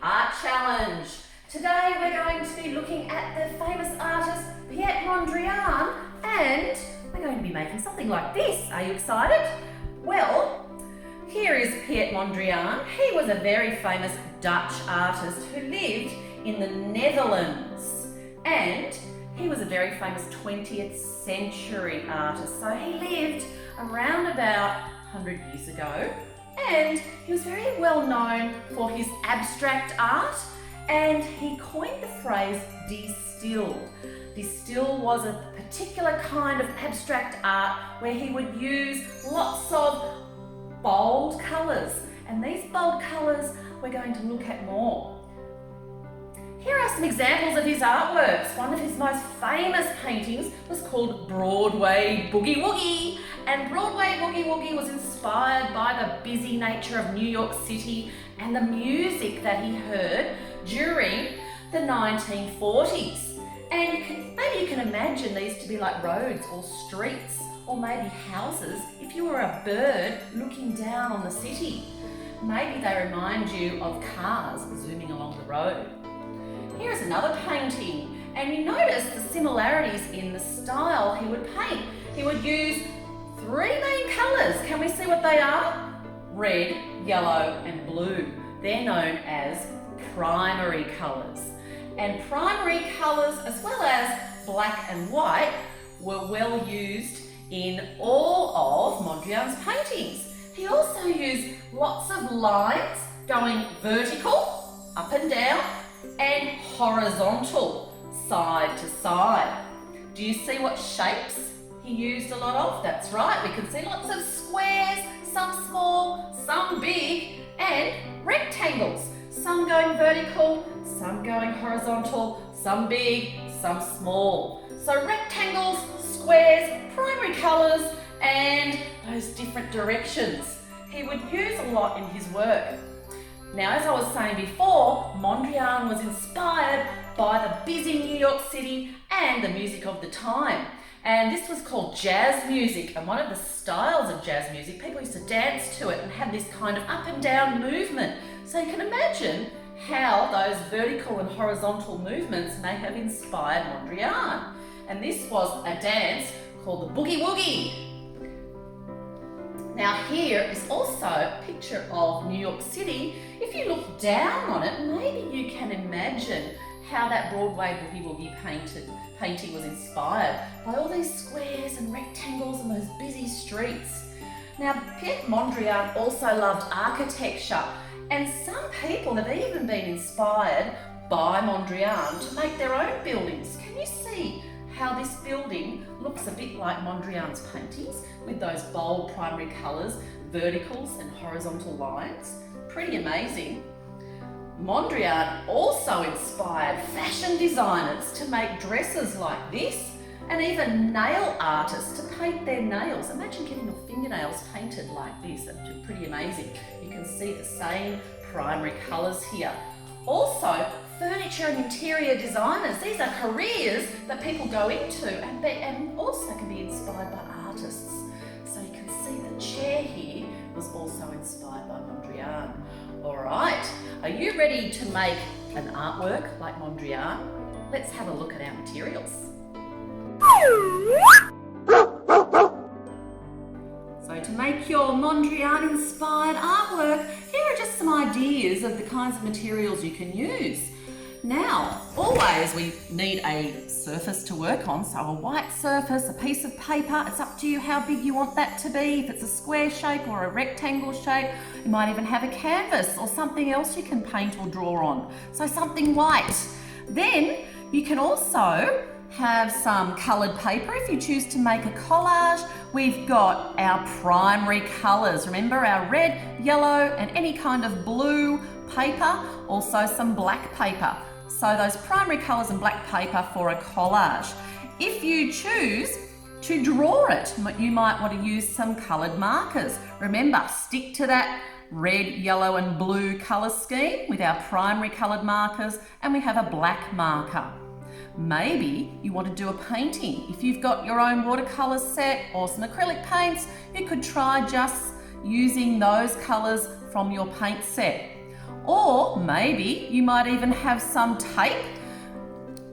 Art Challenge. Today we're going to be looking at the famous artist Piet Mondrian, and we're going to be making something like this. Are you excited? Well, here is Piet Mondrian. He was a very famous Dutch artist who lived in the Netherlands, and he was a very famous 20th century artist. So he lived around about 100 years ago, and he was very well known for his abstract art, and he coined the phrase de-still. De-still was a particular kind of abstract art where he would use lots of bold colours, and these bold colours we're going to look at more. Here are some examples of his artworks. One of his most famous paintings was called Broadway Boogie Woogie, and Broadway Boogie Woogie was inspired by the busy nature of New York City and the music that he heard during the 1940s. And maybe you can imagine these to be like roads or streets or maybe houses if you were a bird looking down on the city. Maybe they remind you of cars zooming along the road. Here's another painting, and you notice the similarities in the style he would paint. He would use three main colours. Can we see what they are? Red, yellow and blue. They're known as primary colours. And primary colours, as well as black and white, were well used in all of Mondrian's paintings. He also used lots of lines going vertical, up and down, and horizontal, side to side. Do you see what shapes he used a lot of? That's right, we can see lots of squares, some small, some big, and rectangles. Some going vertical, some going horizontal, some big, some small. So rectangles, squares, primary colours, and those different directions he would use a lot in his work. Now, as I was saying before, Mondrian was inspired by the busy New York City and the music of the time. And this was called jazz music, and one of the styles of jazz music, people used to dance to it and have this kind of up and down movement. So you can imagine how those vertical and horizontal movements may have inspired Mondrian. And this was a dance called the Boogie Woogie. Now here is also a picture of New York City. If you look down on it, maybe you can imagine how that Broadway Boogie Woogie painting was inspired by all these squares and rectangles and those busy streets. Now, Piet Mondrian also loved architecture, and some people have even been inspired by Mondrian to make their own buildings. Can you see how this building looks a bit like Mondrian's paintings with those bold primary colours, verticals and horizontal lines? Pretty amazing. Mondrian also inspired fashion designers to make dresses like this, and even nail artists to paint their nails. Imagine getting your fingernails painted like this. That's pretty amazing. You can see the same primary colours here. Also, furniture and interior designers. These are careers that people go into, and also can be inspired by artists. So you can see the chair here was also inspired by Mondrian. All right, are you ready to make an artwork like Mondrian? Let's have a look at our materials. So to make your Mondrian inspired artwork, here are just some ideas of the kinds of materials you can use. Now, always we need a surface to work on, so a white surface, a piece of paper. It's up to you how big you want that to be. If it's a square shape or a rectangle shape, you might even have a canvas or something else you can paint or draw on. So something white. Then you can also have some coloured paper if you choose to make a collage. We've got our primary colours. Remember, our red, yellow and any kind of blue paper, also some black paper. So those primary colours and black paper for a collage. If you choose to draw it, you might want to use some coloured markers. Remember, stick to that red, yellow and blue colour scheme with our primary coloured markers, and we have a black marker. Maybe you want to do a painting. If you've got your own watercolour set or some acrylic paints, you could try just using those colours from your paint set. Or maybe you might even have some tape.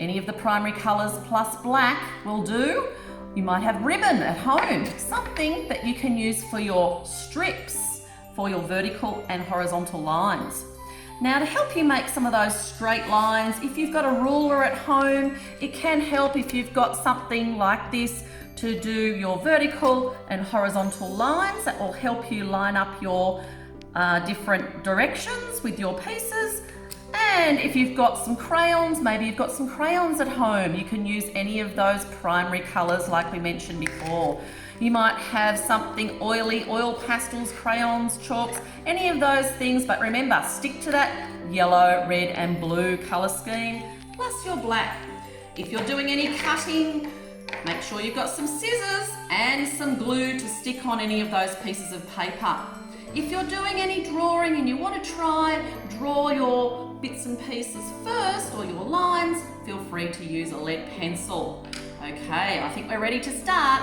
Any of the primary colours plus black will do. You might have ribbon at home, something that you can use for your strips, for your vertical and horizontal lines. Now, to help you make some of those straight lines, if you've got a ruler at home, it can help if you've got something like this to do your vertical and horizontal lines. That will help you line up your different directions with your pieces. And if you've got some crayons, maybe you've got some crayons at home, you can use any of those primary colours like we mentioned before. You might have something oily, oil pastels, crayons, chalks, any of those things, but remember, stick to that yellow, red and blue colour scheme, plus your black. If you're doing any cutting, make sure you've got some scissors and some glue to stick on any of those pieces of paper. If you're doing any drawing and you want to try draw your bits and pieces first or your lines, feel free to use a lead pencil. Okay, I think we're ready to start.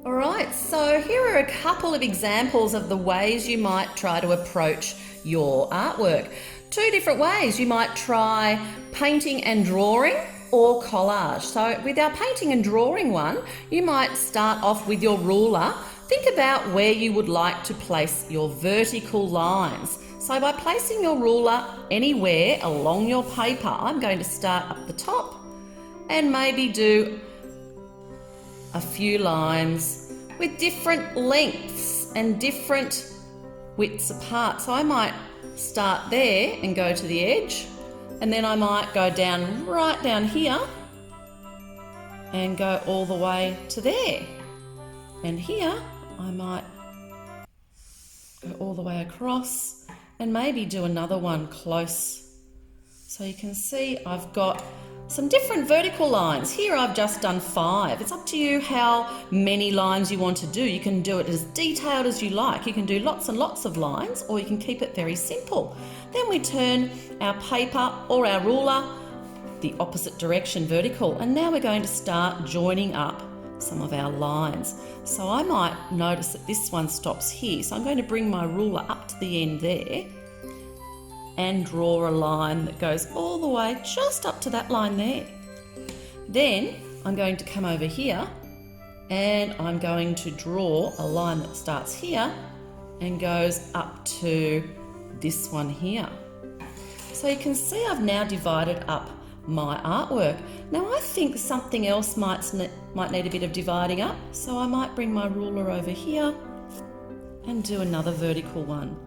Alright, so here are a couple of examples of the ways you might try to approach your artwork. Two different ways. You might try painting and drawing or collage. So with our painting and drawing one, you might start off with your ruler. Think about where you would like to place your vertical lines. So by placing your ruler anywhere along your paper, I'm going to start up the top and maybe do a few lines with different lengths and different widths apart. So I might start there and go to the edge, and then I might go down right down here and go all the way to there. And here I might go all the way across and maybe do another one close. So you can see I've got some different vertical lines. Here I've just done 5. It's up to you how many lines you want to do. You can do it as detailed as you like. You can do lots and lots of lines, or you can keep it very simple. Then we turn our paper or our ruler the opposite direction, vertical, and now we're going to start joining up some of our lines. So I might notice that this one stops here, so I'm going to bring my ruler up to the end there and draw a line that goes all the way just up to that line there. Then I'm going to come over here and I'm going to draw a line that starts here and goes up to this one here. So you can see I've now divided up my artwork. Now I think something else might need a bit of dividing up, so I might bring my ruler over here and do another vertical one.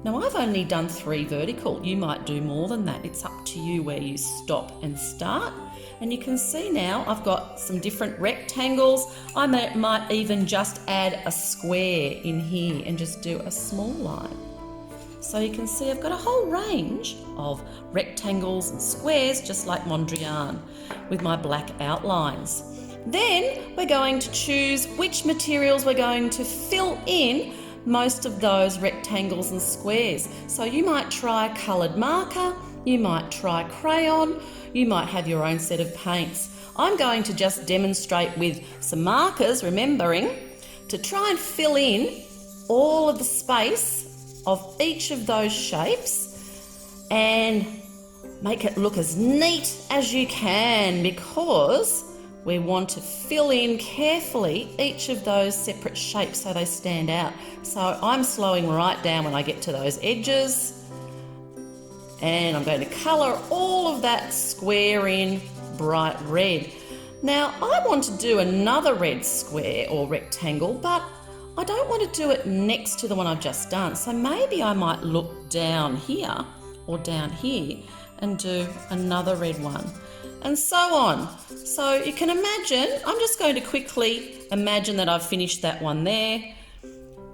Now I've only done 3 vertical. You might do more than that. It's up to you where you stop and start. And you can see now I've got some different rectangles. I might even just add a square in here and just do a small line. So you can see I've got a whole range of rectangles and squares, just like Mondrian, with my black outlines. Then we're going to choose which materials we're going to fill in most of those rectangles and squares. So you might try coloured marker, you might try crayon, you might have your own set of paints. I'm going to just demonstrate with some markers, remembering to try and fill in all of the space of each of those shapes and make it look as neat as you can, because we want to fill in carefully each of those separate shapes so they stand out. So I'm slowing right down when I get to those edges, and I'm going to colour all of that square in bright red. Now I want to do another red square or rectangle, but I don't want to do it next to the one I've just done. So maybe I might look down here or down here and do another red one, and so on. So you can imagine, I'm just going to quickly imagine that I've finished that one there.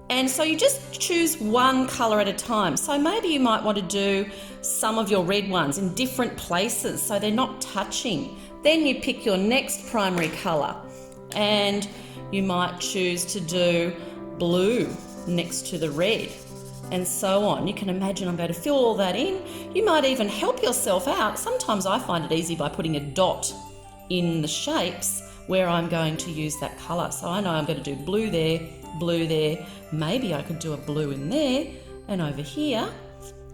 And so you just choose one colour at a time. So maybe you might want to do some of your red ones in different places so they're not touching. Then you pick your next primary colour and you might choose to do blue next to the red, and so on. You can imagine I'm going to fill all that in. You might even help yourself out. Sometimes I find it easy by putting a dot in the shapes where I'm going to use that colour. So I know I'm going to do blue there, maybe I could do a blue in there and over here,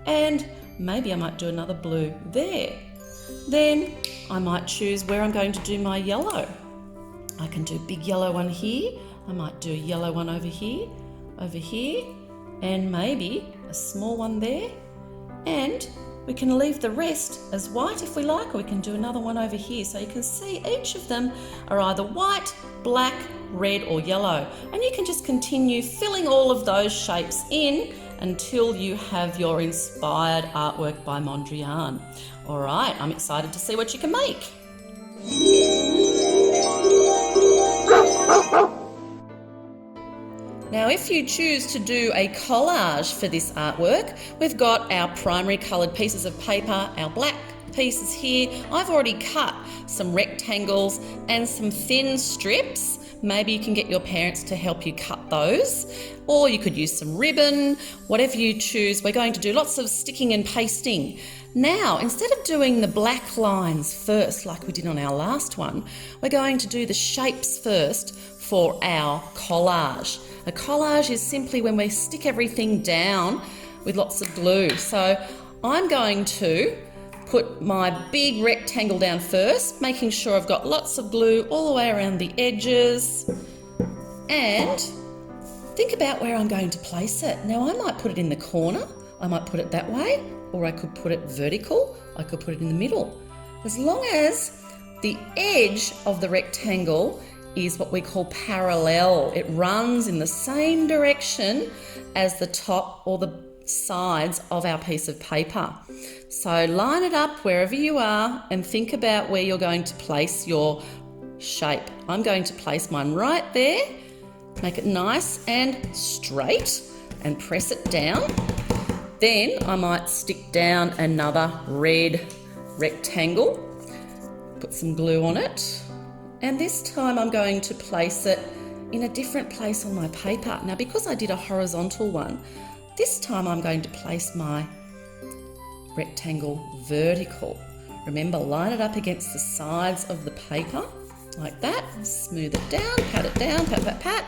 and maybe I might do another blue there. Then I might choose where I'm going to do my yellow. I can do a big yellow one here, I might do a yellow one over here, and maybe a small one there, and we can leave the rest as white if we like, or we can do another one over here. So you can see each of them are either white, black, red or yellow, and you can just continue filling all of those shapes in until you have your inspired artwork by Mondrian. All right, I'm excited to see what you can make. Now, if you choose to do a collage for this artwork, we've got our primary coloured pieces of paper, our black pieces here. I've already cut some rectangles and some thin strips. Maybe you can get your parents to help you cut those, or you could use some ribbon, whatever you choose. We're going to do lots of sticking and pasting. Now, instead of doing the black lines first, like we did on our last one, we're going to do the shapes first for our collage. A collage is simply when we stick everything down with lots of glue. So I'm going to put my big rectangle down first, making sure I've got lots of glue all the way around the edges, and think about where I'm going to place it. Now I might put it in the corner, I might put it that way, or I could put it vertical, I could put it in the middle. As long as the edge of the rectangle is what we call parallel. It runs in the same direction as the top or the sides of our piece of paper. So line it up wherever you are and think about where you're going to place your shape. I'm going to place mine right there, make it nice and straight and press it down. Then I might stick down another red rectangle, put some glue on it, and this time I'm going to place it in a different place on my paper. Now, because I did a horizontal one, this time I'm going to place my rectangle vertical. Remember, line it up against the sides of the paper like that. Smooth it down, pat, pat, pat,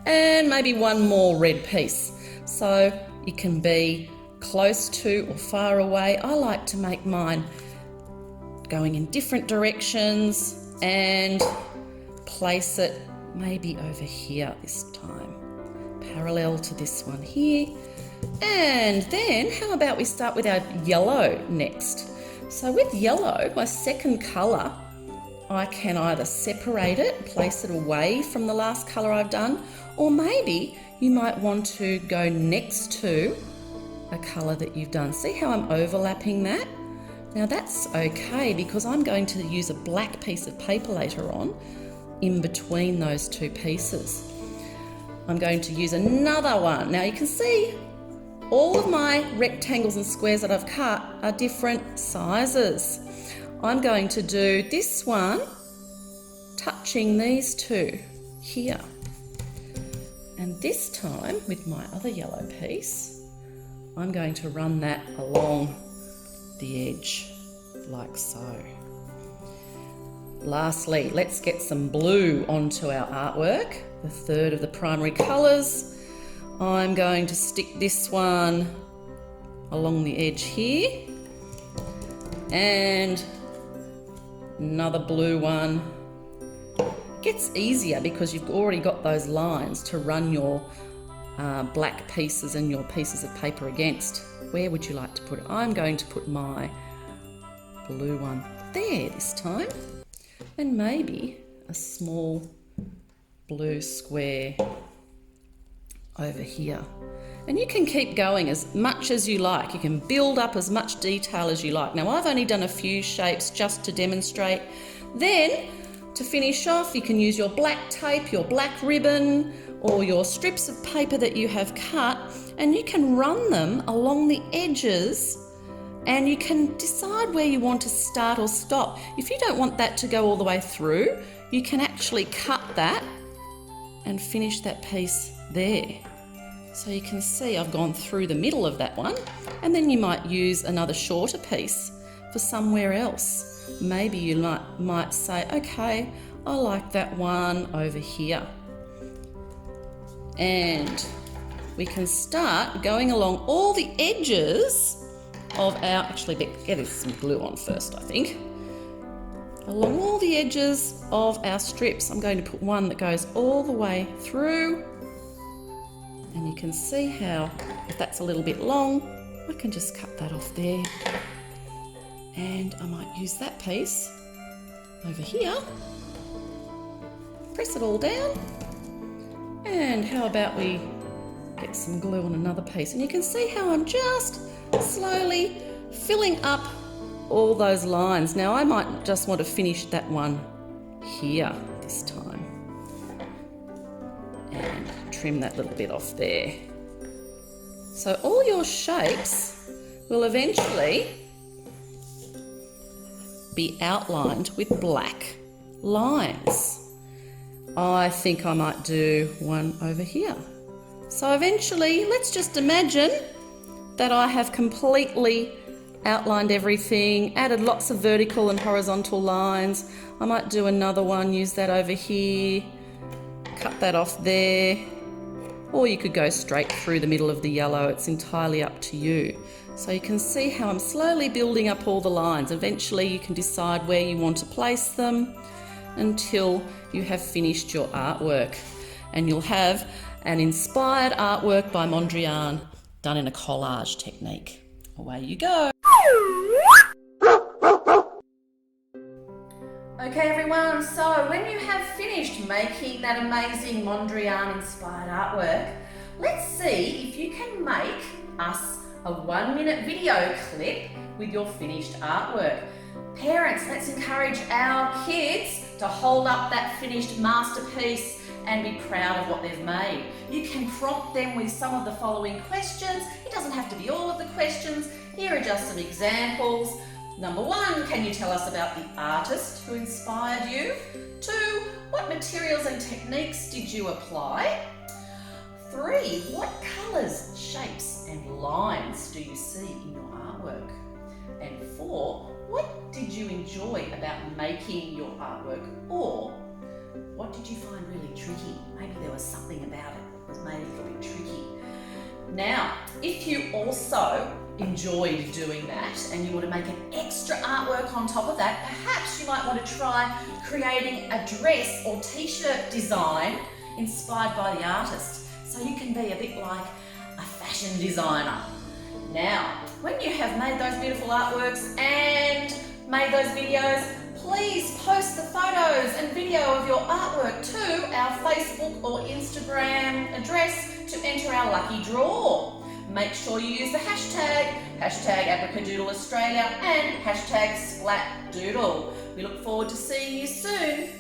and maybe one more red piece. So you can be close to or far away. I like to make mine going in different directions and place it maybe over here this time, parallel to this one here. And then how about we start with our yellow next? So with yellow, my second colour, I can either separate it, place it away from the last colour I've done, or maybe you might want to go next to a colour that you've done. See how I'm overlapping that? Now that's okay because I'm going to use a black piece of paper later on in between those two pieces. I'm going to use another one. Now you can see all of my rectangles and squares that I've cut are different sizes. I'm going to do this one touching these two here. And this time with my other yellow piece, I'm going to run that along the edge like so. Lastly, let's get some blue onto our artwork, the third of the primary colours. I'm going to stick this one along the edge here and another blue one. It gets easier because you've already got those lines to run your black pieces and your pieces of paper against. Where would you like to put it? I'm going to put my blue one there this time, and maybe a small blue square over here. And you can keep going as much as you like. You can build up as much detail as you like. Now I've only done a few shapes just to demonstrate. Then to finish off, you can use your black tape, your black ribbon, or your strips of paper that you have cut, and you can run them along the edges and you can decide where you want to start or stop. If you don't want that to go all the way through, you can actually cut that and finish that piece there. So you can see I've gone through the middle of that one, and then you might use another shorter piece for somewhere else. Maybe you might say, okay, I like that one over here. And we can start going along all the edges of our, actually get some glue on first, I think. Along all the edges of our strips, I'm going to put one that goes all the way through. And you can see how, if that's a little bit long, I can just cut that off there. And I might use that piece over here. Press it all down. And how about we get some glue on another piece? And you can see how I'm just slowly filling up all those lines. Now I might just want to finish that one here this time. And trim that little bit off there. So all your shapes will eventually be outlined with black lines. I think I might do one over here. So eventually, let's just imagine that I have completely outlined everything, added lots of vertical and horizontal lines. I might do another one, use that over here, cut that off there, or you could go straight through the middle of the yellow. It's entirely up to you. So you can see how I'm slowly building up all the lines. Eventually you can decide where you want to place them until you have finished your artwork. And you'll have an inspired artwork by Mondrian done in a collage technique. Away you go. Okay everyone, so when you have finished making that amazing Mondrian inspired artwork, let's see if you can make us a 1-minute video clip with your finished artwork. Parents, let's encourage our kids to hold up that finished masterpiece and be proud of what they've made. You can prompt them with some of the following questions. It doesn't have to be all of the questions. Here are just some examples. Number 1, can you tell us about the artist who inspired you? 2, what materials and techniques did you apply? 3, what colours, shapes and lines do you see in your artwork? And 4, what did you enjoy about making your artwork? Or what did you find really tricky? Maybe there was something about it that was made a little bit tricky. Now, if you also enjoyed doing that and you want to make an extra artwork on top of that, perhaps you might want to try creating a dress or t-shirt design inspired by the artist. So you can be a bit like a fashion designer. Now, when you have made those beautiful artworks and made those videos, please post the photos and video of your artwork to our Facebook or Instagram address to enter our lucky draw. Make sure you use the hashtag #AbricadoodleAustralia and #SplatDoodle. We look forward to seeing you soon.